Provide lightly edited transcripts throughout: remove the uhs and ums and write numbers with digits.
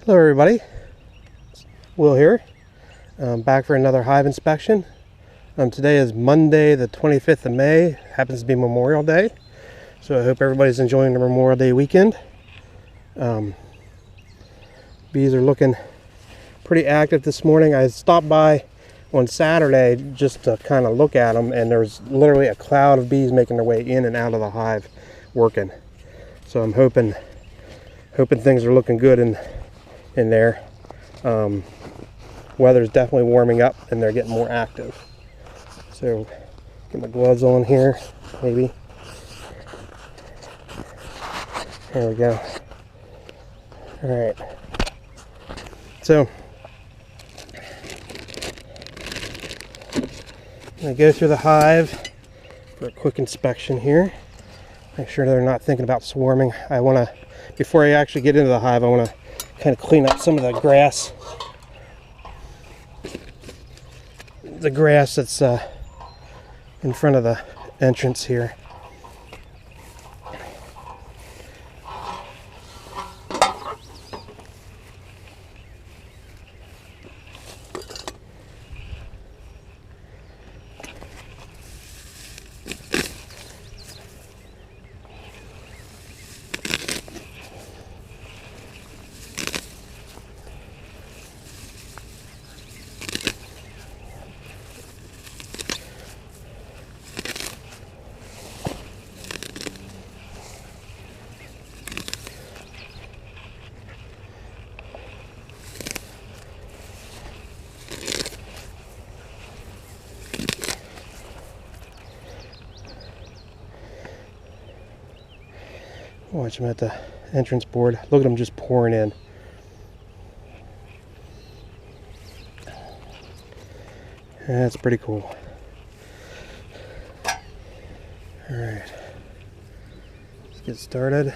Hello everybody, Will here. Back for another hive inspection. Today is Monday the 25th of May, happens to be Memorial Day, so I hope everybody's enjoying the Memorial Day weekend. Bees are looking pretty active this morning. I stopped by on Saturday just to kind of look at them, and there's literally a cloud of bees making their way in and out of the hive working. So I'm hoping things are looking good in there. Weather's definitely warming up and they're getting more active. So get my gloves on here, maybe. There we go. Alright. So I'm going to go through the hive for a quick inspection here. Make sure they're not thinking about swarming. Before I actually get into the hive, I want to kind of clean up some of the grass. The grass that's in front of the entrance here. Watch them at the entrance board. Look at them just pouring in. That's pretty cool. Alright. Let's get started.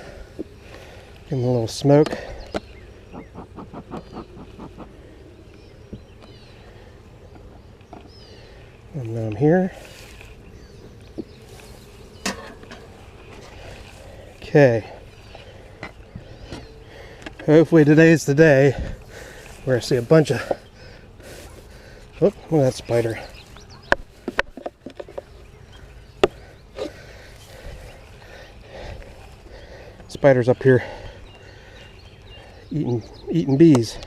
Give them a little smoke. And then I'm here. Okay. Hopefully today's the day where I see a bunch of... Oh, look at that spider. Spiders up here eating bees.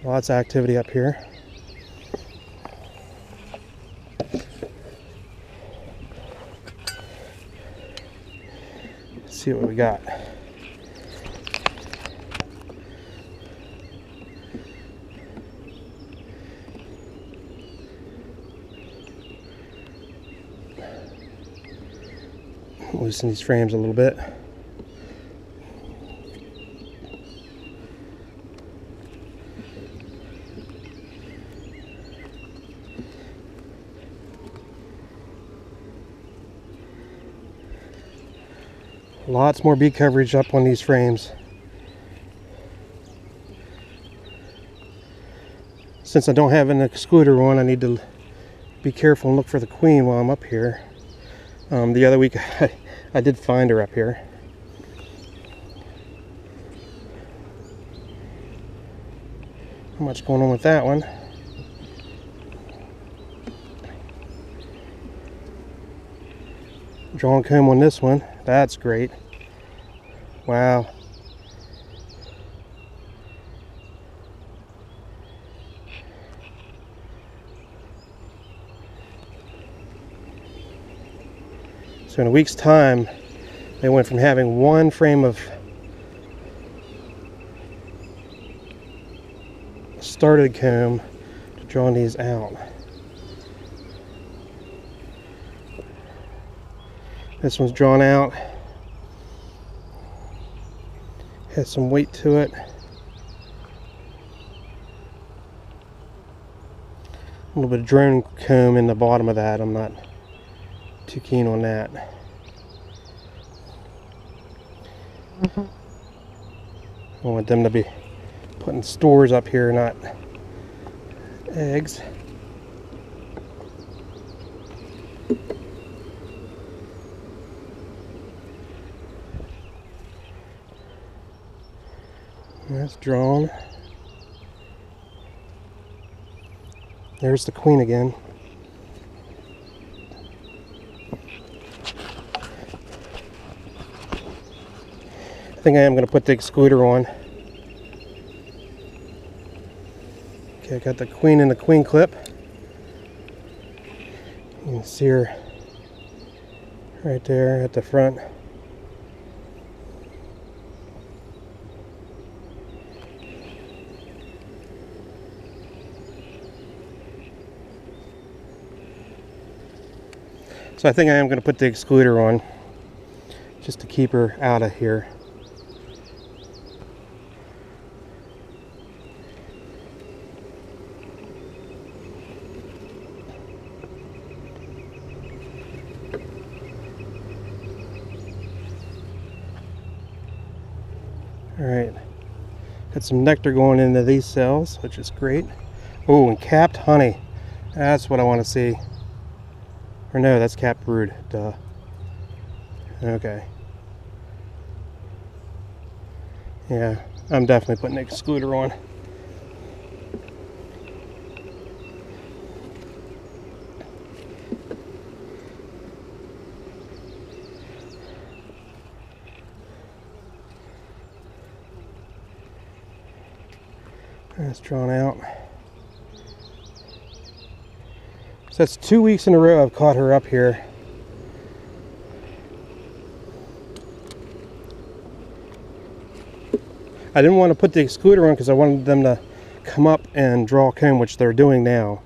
Lots of activity up here. See what we got. Loosen these frames a little bit. Lots more bee coverage up on these frames. Since I don't have an excluder on, I need to be careful and look for the queen while I'm up here. The other week I did find her up here. Not much going on with that one. Drawn comb on this one. That's great. Wow. So in a week's time, they went from having one frame of started comb to drawing these out. This one's drawn out. Has some weight to it. A little bit of drone comb in the bottom of that. I'm not too keen on that. I want them to be putting stores up here, not eggs. That's drawn. There's the queen again. I think I am going to put the excluder on. Okay, I got the queen in the queen clip. You can see her right there at the front. So I think I am going to put the excluder on just to keep her out of here. Alright, got some nectar going into these cells, which is great. Oh, and capped honey. That's what I want to see. Or no, that's capped brood. Duh. Okay. Yeah, I'm definitely putting the excluder on. That's drawn out. So that's 2 weeks in a row I've caught her up here. I didn't want to put the excluder on because I wanted them to come up and draw comb, which they're doing now.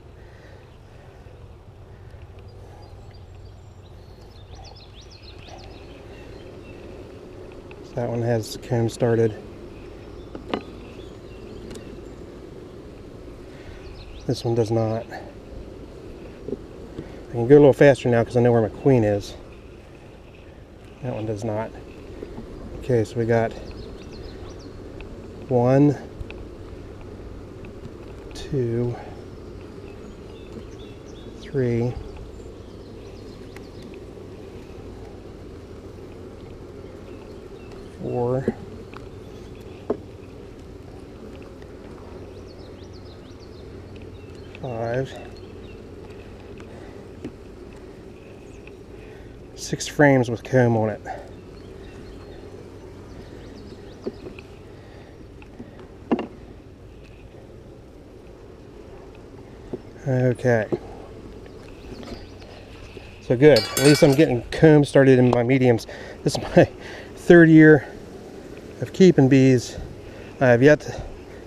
So that one has comb started. This one does not. I can go a little faster now because I know where my queen is. That one does not. Okay, so we got 1, 2, 3, 4, 5, 6 frames with comb on it. Okay. So good. At least I'm getting comb started in my mediums. This is my 3rd year of keeping bees. I have yet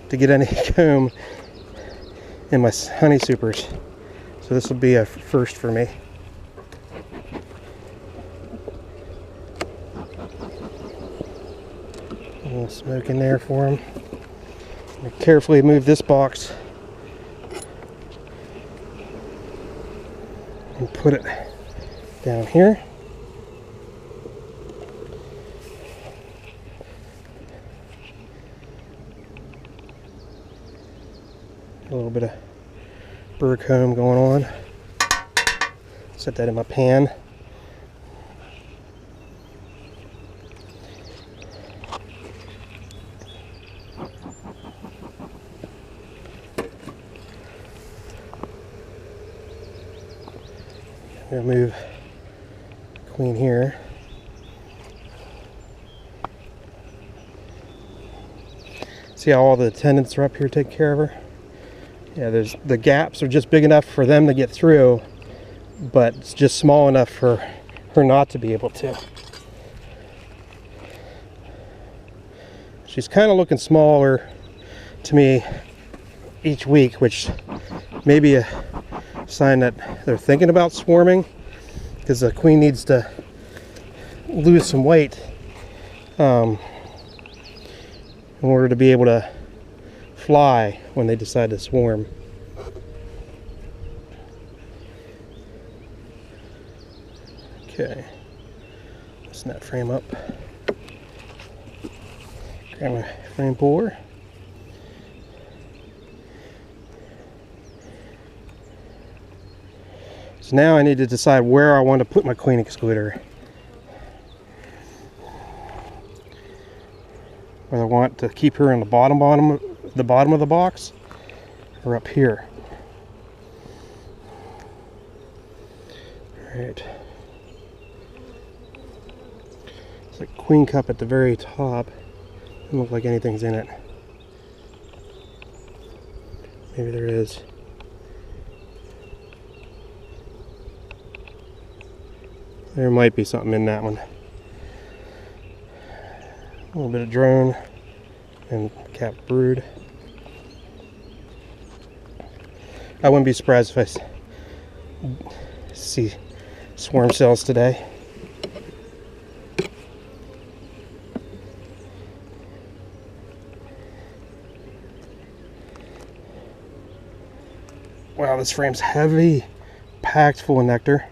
to get any comb in my honey supers. So this will be a first for me. A little smoke in there for them. Carefully move this box and put it down here. A little bit of burr comb going on. Set that in my pan. I'm going to move queen here. See how all the attendants are up here taking care of her? Yeah, the gaps are just big enough for them to get through, but it's just small enough for her not to be able to. She's kind of looking smaller to me each week, which may be a sign that they're thinking about swarming, because the queen needs to lose some weight in order to be able to fly when they decide to swarm. Okay, loosen that frame up. Grab my frame puller. So now I need to decide where I want to put my queen excluder. whether I want to keep her in the bottom of the box or up here. All right. It's like queen cup at the very top. Doesn't look like anything's in it. Maybe there is. There might be something in that one. A little bit of drone and capped brood. I wouldn't be surprised if I see swarm cells today. Wow, this frame's heavy, packed full of nectar.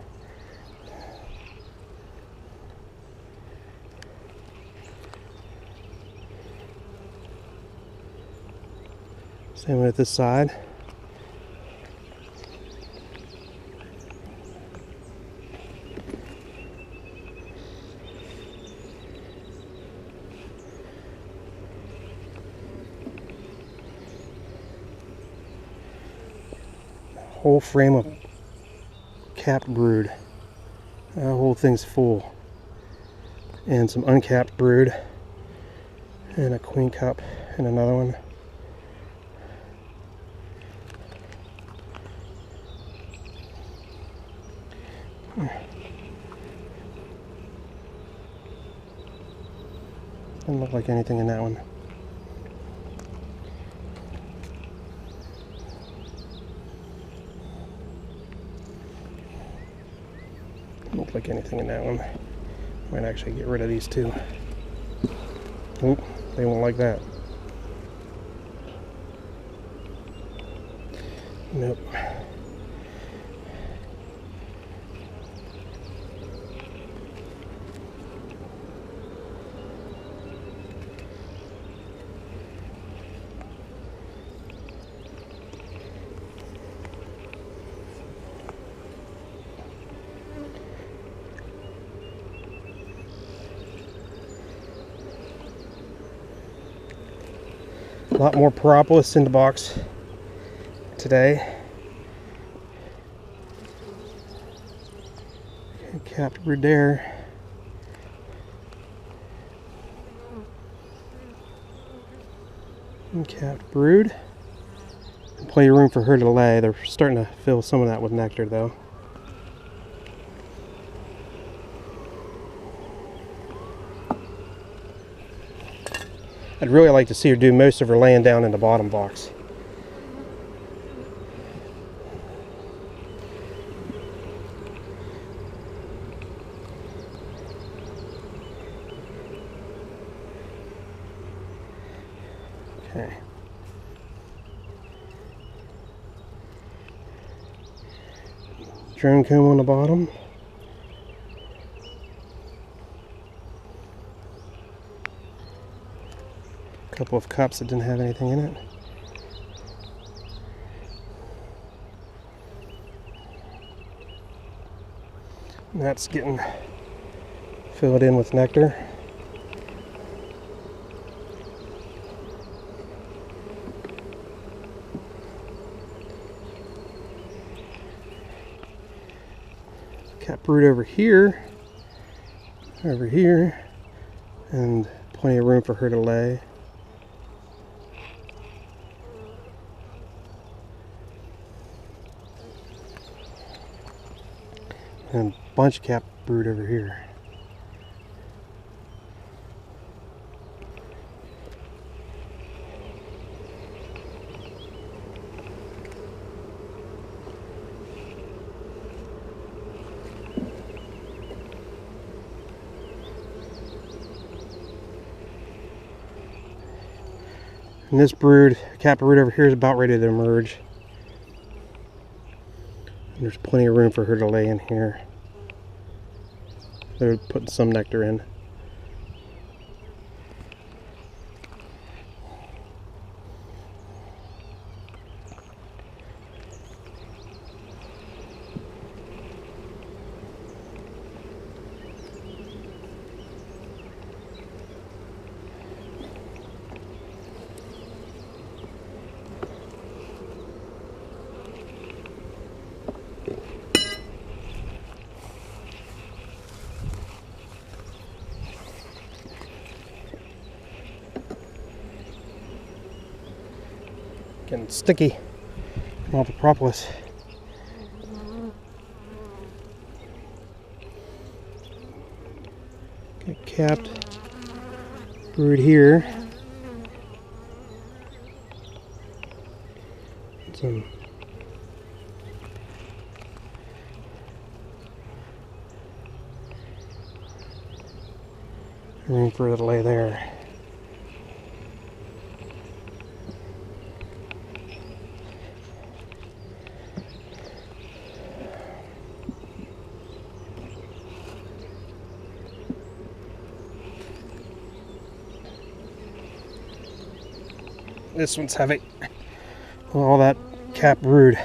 Same way with this side. Whole frame of capped brood. The whole thing's full. And some uncapped brood. And a queen cup and another one. Doesn't look like anything in that one. Doesn't look like anything in that one. Might actually get rid of these two. Oop, they won't like that. Nope. A lot more propolis in the box today. Capped brood there. And capped brood. And plenty of room for her to lay. They're starting to fill some of that with nectar though. I'd really like to see her do most of her laying down in the bottom box. Okay. Drone comb on the bottom. Couple of cups that didn't have anything in it. And that's getting filled in with nectar. Capped brood over here, and plenty of room for her to lay. And a bunch of capped brood over here. And this brood, capped brood over here, is about ready to emerge. And there's plenty of room for her to lay in here. They're putting some nectar in. Getting sticky from all the propolis. Get capped brood here. Some room for it to lay there. This one's heavy. All that cap brood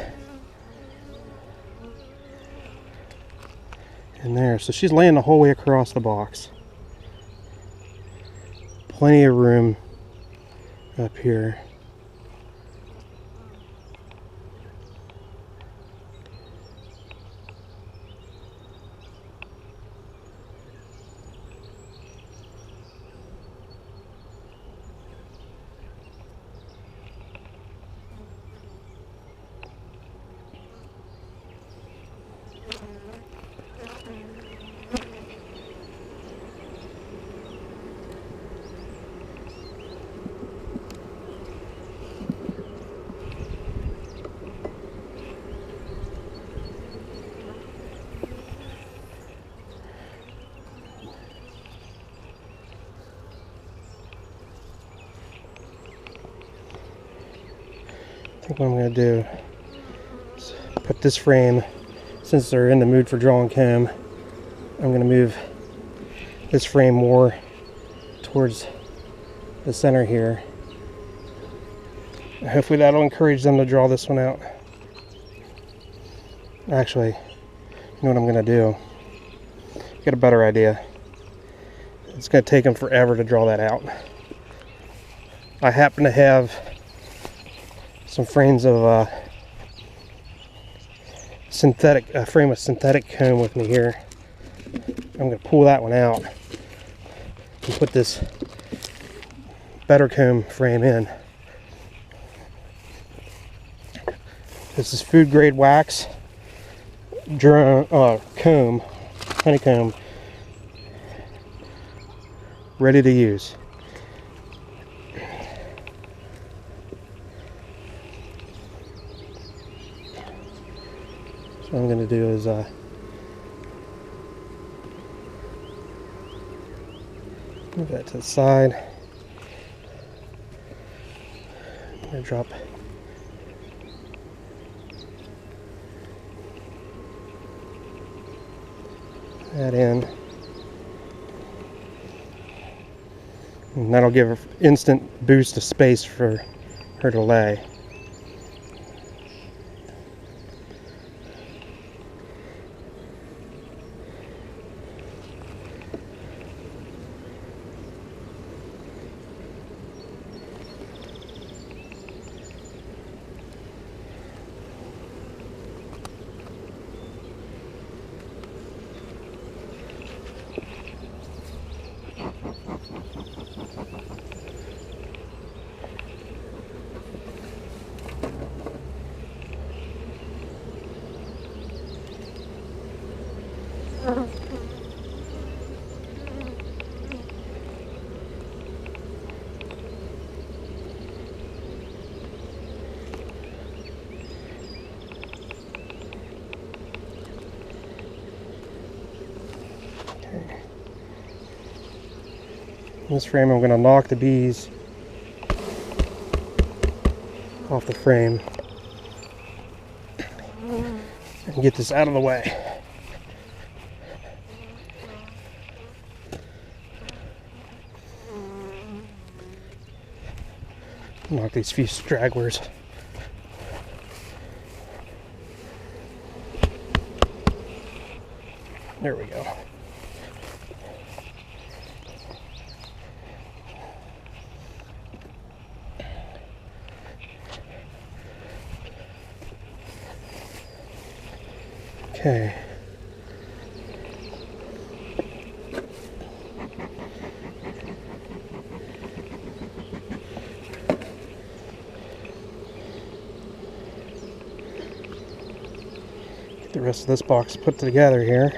in there. So she's laying the whole way across the box. Plenty of room up here. I think what I'm going to do is put this frame, since they're in the mood for drawing comb, I'm going to move this frame more towards the center here. Hopefully that'll encourage them to draw this one out. Actually, you know what I'm going to do? Get a better idea. It's going to take them forever to draw that out. I happen to have some frames of a frame of synthetic comb with me here. I'm going to pull that one out and put this better comb frame in. This is food grade wax comb, honeycomb, ready to use. So what I'm going to do is move that to the side. I'm going to drop that in. And that'll give an instant boost of space for her to lay. In this frame, I'm going to knock the bees off the frame and get this out of the way. Knock these few stragglers. There we go. Okay. The rest of this box put together here.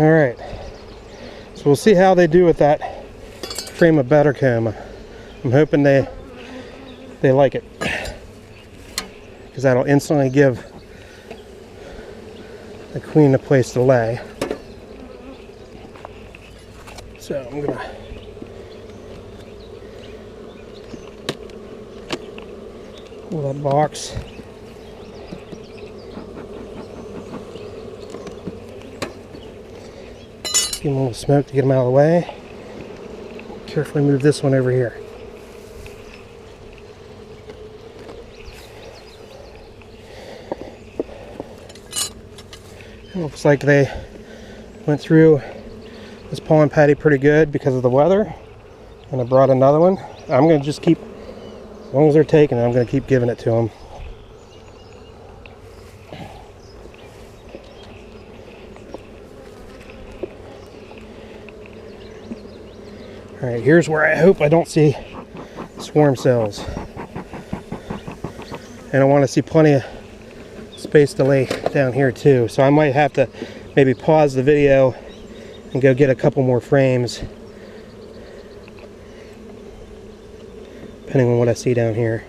All right, so we'll see how they do with that frame of buttercomb. I'm hoping they like it, because that'll instantly give the queen a place to lay. So I'm gonna pull that box. Give them a little smoke to get them out of the way. Carefully move this one over here. It looks like they went through this pollen patty pretty good because of the weather, and I brought another one. I'm going to just keep, as long as they're taking it, I'm going to keep giving it to them. Alright, here's where I hope I don't see swarm cells. And I want to see plenty of space to lay down here too. So I might have to maybe pause the video and go get a couple more frames, depending on what I see down here.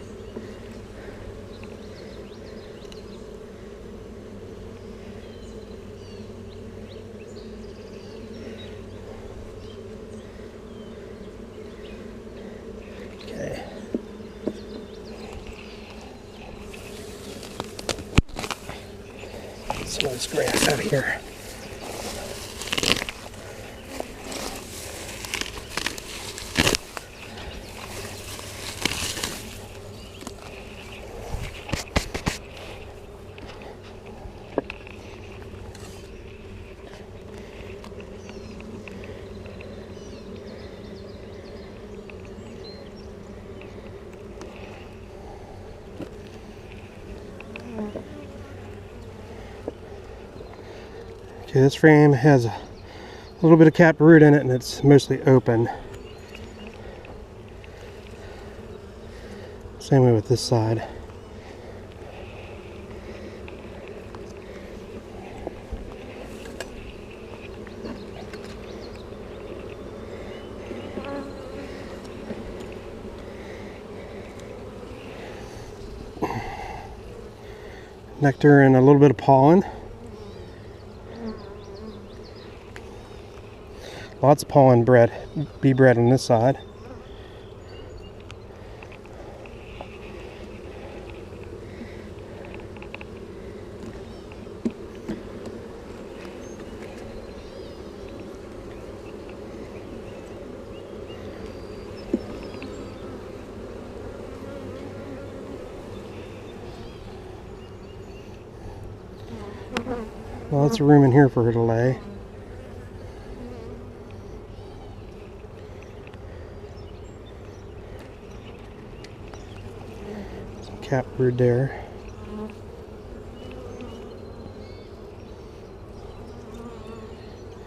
Okay. Get some of this grass out of here. Okay, this frame has a little bit of capped root in it, and it's mostly open. Same way with this side. Nectar and a little bit of pollen. Lots of pollen bee bread on this side. Lots of room in here for her to lay. Capped brood there.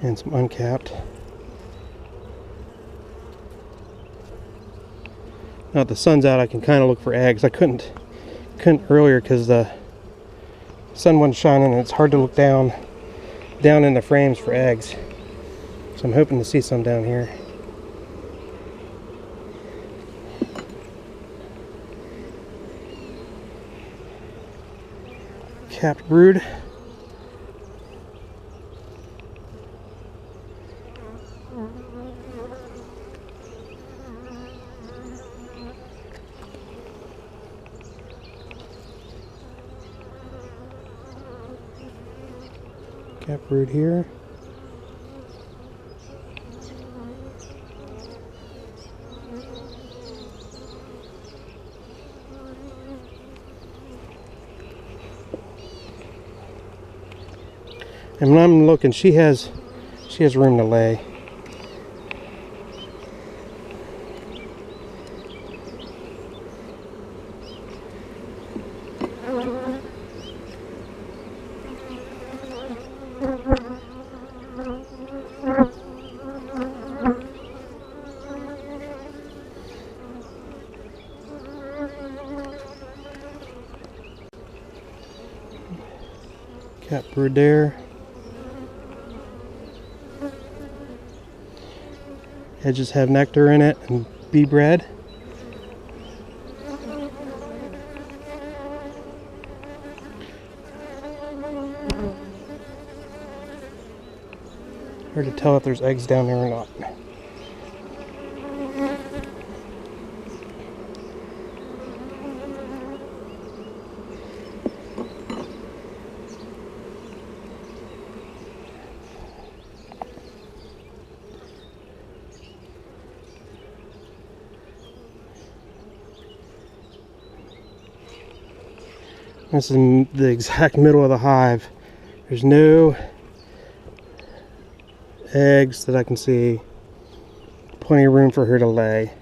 And some uncapped. Now that the sun's out, I can kind of look for eggs. I couldn't earlier because the sun wasn't shining, and it's hard to look down in the frames for eggs. So I'm hoping to see some down here. Capped brood. Capped brood here. And when I'm looking, she has room to lay. Cat brood there. Edges have nectar in it and bee bread. Hard to tell if there's eggs down there or not. This is the exact middle of the hive. There's no eggs that I can see. Plenty of room for her to lay.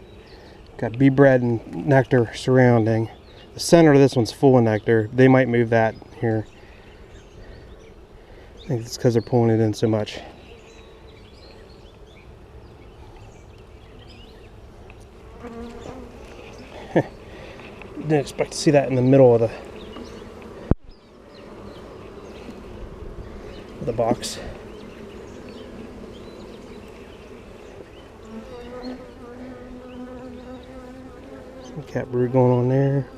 Got bee bread and nectar surrounding. The center of this one's full of nectar. They might move that here. I think it's because they're pulling it in so much. Didn't expect to see that in the middle of the box. Some cat brood going on there.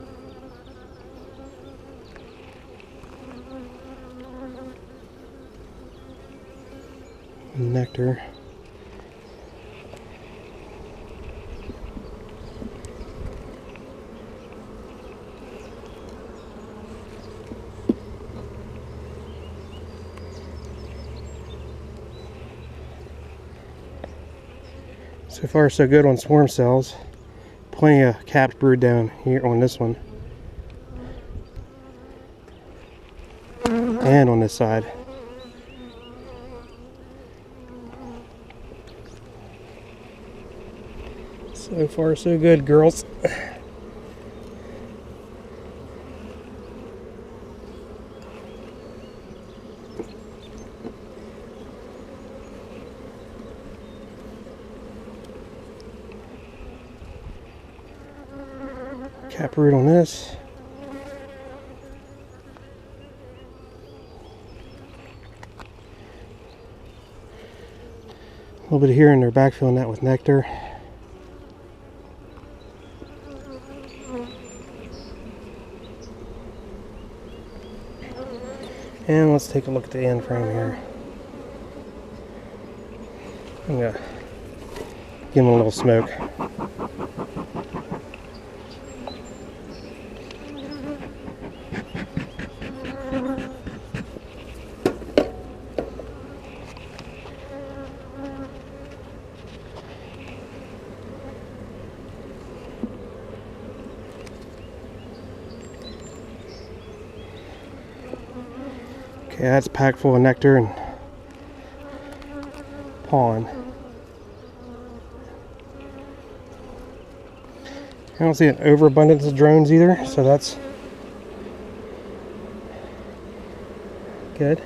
Nectar. So far so good on swarm cells. Plenty of capped brood down here on this one. And on this side. So far so good, girls. Cap root on this. A little bit here, and they're backfilling that with nectar. And let's take a look at the end frame here. I'm gonna give them a little smoke. Okay, that's packed full of nectar and pollen. I don't see an overabundance of drones either, so that's good.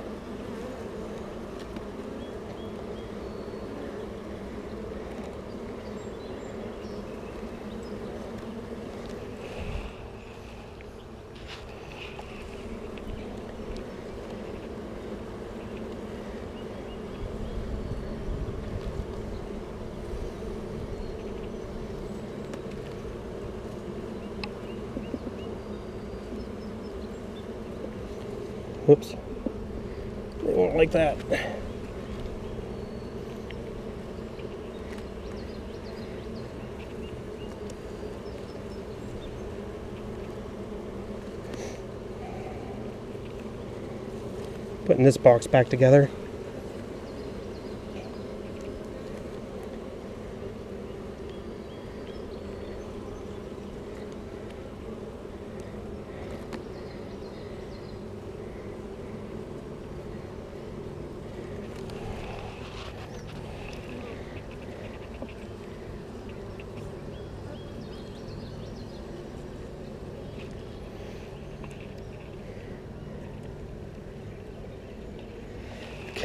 Whoops. They won't like that. Putting this box back together.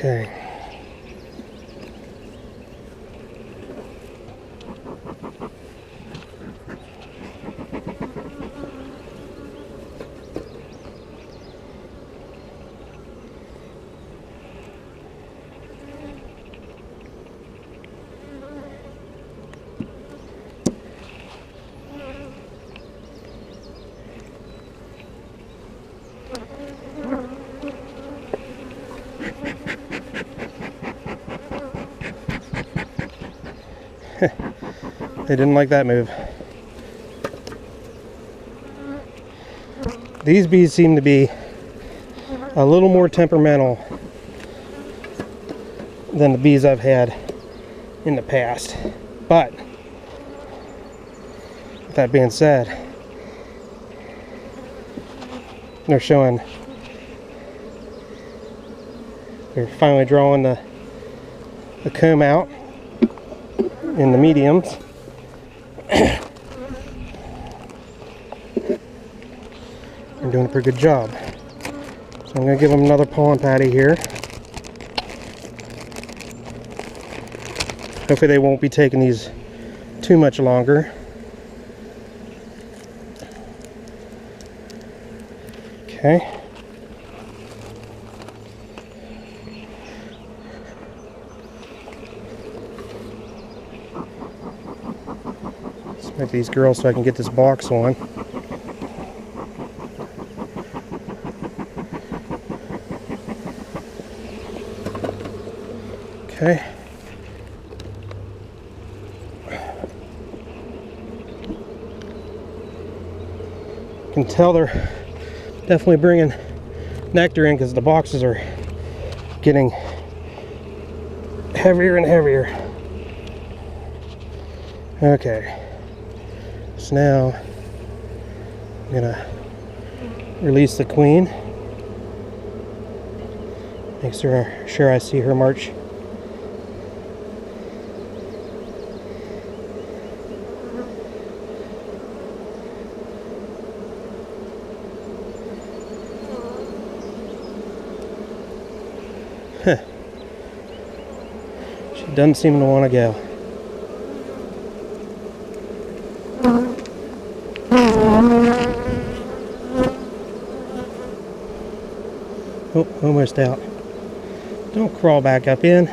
Okay. They didn't like that move. These bees seem to be a little more temperamental than the bees I've had in the past. But with that being said, they're finally drawing the comb out in the mediums. They're doing a pretty good job. So I'm going to give them another pollen patty here. Hopefully they won't be taking these too much longer. Okay. Let's make these girls so I can get this box on. Okay. You can tell they're definitely bringing nectar in because the boxes are getting heavier and heavier. Okay. So now I'm gonna release the queen. Make sure I see her march. Huh. She doesn't seem to want to go. Oh, almost out. Don't crawl back up in.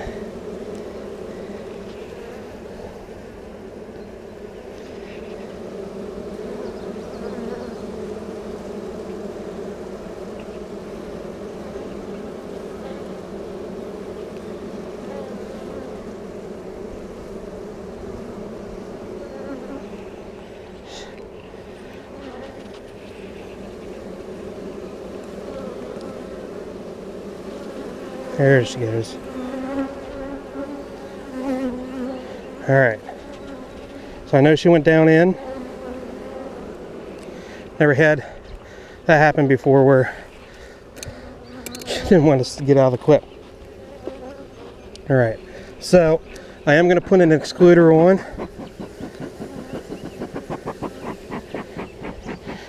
There she goes. Alright. So I know she went down in. Never had that happen before where she didn't want us to get out of the clip. Alright. So I am going to put an excluder on.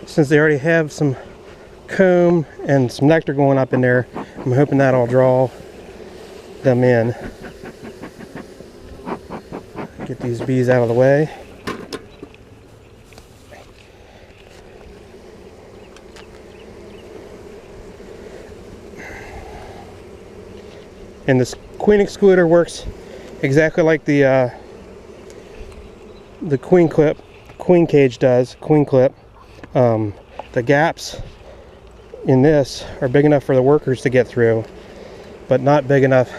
Since they already have some comb and some nectar going up in there, I'm hoping that'll draw them in. Get these bees out of the way. And this queen excluder works exactly like the queen cage does, queen clip. The gaps in this are big enough for the workers to get through, but not big enough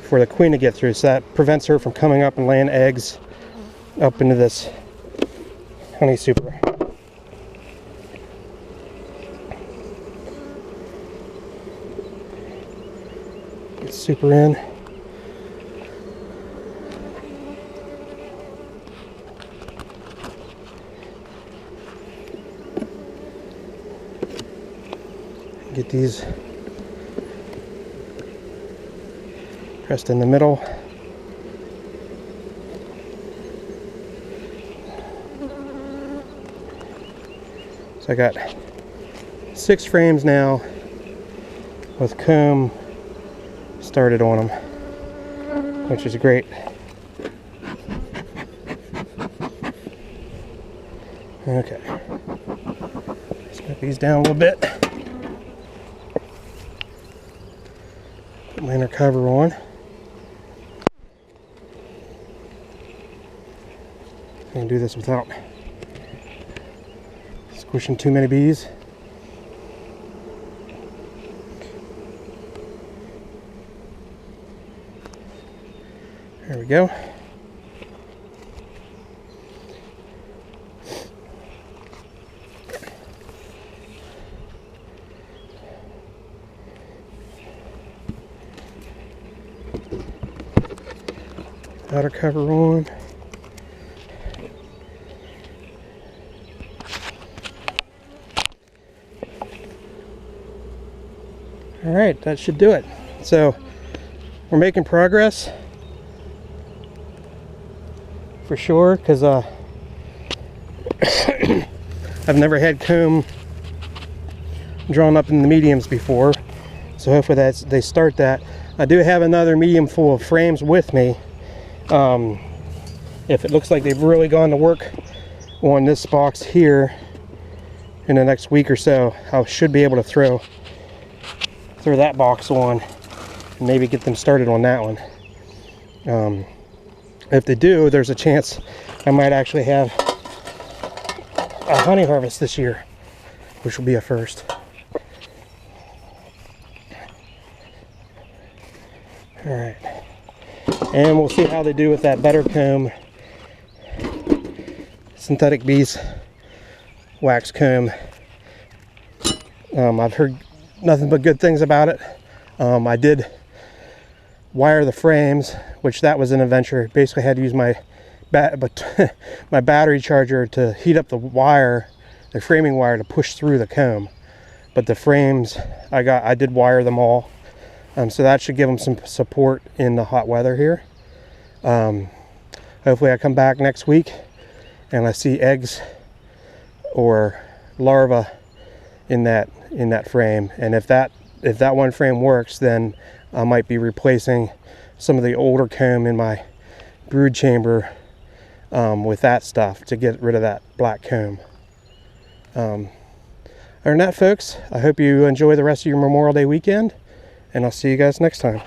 for the queen to get through, so that prevents her from coming up and laying eggs up into this honey super. Get super in. Get these pressed in the middle. So I got 6 frames now with comb started on them, which is great. Okay, let's get these down a little bit. Put my inner cover on. I can do this without squishing too many bees. There we go. Outer cover on. All right, that should do it. So we're making progress for sure, because I've never had comb drawn up in the mediums before, so hopefully they start that. I do have another medium full of frames with me. If it looks like they've really gone to work on this box here in the next week or so, I should be able to throw that box on and maybe get them started on that one. If they do, there's a chance I might actually have a honey harvest this year, which will be a first. All right, and we'll see how they do with that better comb synthetic bees wax comb. I've heard nothing but good things about it. I did wire the frames, which that was an adventure. Basically had to use my my battery charger to heat up the wire, the framing wire, to push through the comb. But the frames I did wire them all, so that should give them some support in the hot weather here. Hopefully I come back next week and I see eggs or larvae in that frame, and if that one frame works, then I might be replacing some of the older comb in my brood chamber with that stuff to get rid of that black comb. Other than that, folks, I hope you enjoy the rest of your Memorial Day weekend, and I'll see you guys next time.